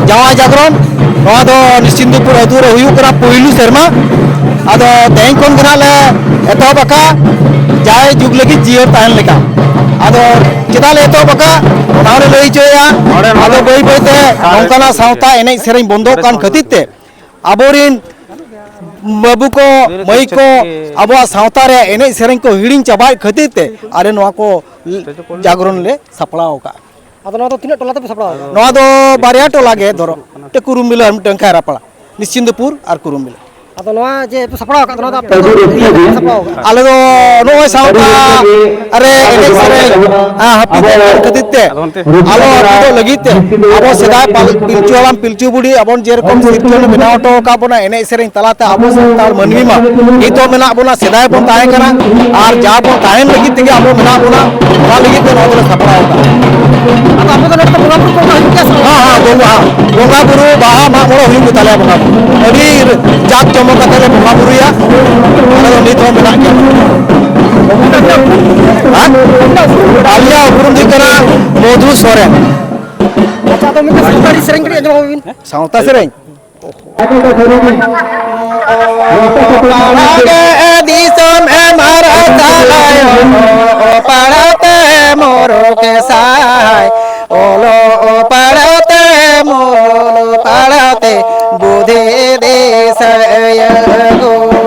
जावा जागरण निश्चिंतपुर अतुर पहिलू सेरमा अदो तेज खन ले एतबा जाय जुग लगी जीवर तहन लेका अदो चेदा ले एतबा लई चोया अदो बई बईते नौकाना सावता एने सेरें बंदो कान खातिर ते आबोरिन बाबू को मई को अब सावता रे एने सेरें को हिड़िंग चाबाय खातिर ते आरे नोआ को जागरण ले सपड़ाव का अदो तीन टोला ते सपड़ाव नोआ दो बारिया टोला गे धरो ते कुरुमिला टंका रापड़ा निश्चिंतपुर और कुरुमिला अदो नोआ जे सपड़ाव का नोआ दा सपड़ाव आले दो नोआ सावता अरे एने सेरें हापी खातिर ते आलो तो लगित ते अब सेदाय पिलचु हलाम पिलचु बुढ़ी अब जेरकम सिरजन बनाव तो का बना एने सेरें तलाते अब संताल मनवी मा नितो मेना बना सेदाय बन ताहे कना और जा बन ताहेन लगित तेगे अब मेना बना ओना लगित ते नोआ सपड़ाव का अब तो नोट बोंगा बुरु को हिंगा हां बोंगा बुरु बाहा मा मोरो हुई ताले बोंगा अभी जाक चमक कते बोंगा बुरुया ओना नितो मेना के आलिया उरुम दिकरा मधु सोरेन अच्छा तो मिते सावतारी सेरें करी अंजम बिन सावता सेरें दिसम मारा सालायो पड़ते मोरो के साय ओलो पड़ते मोलो पड़ते बुधे देश गो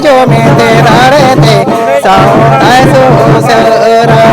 जो में ते दारे ते सावता सो सरा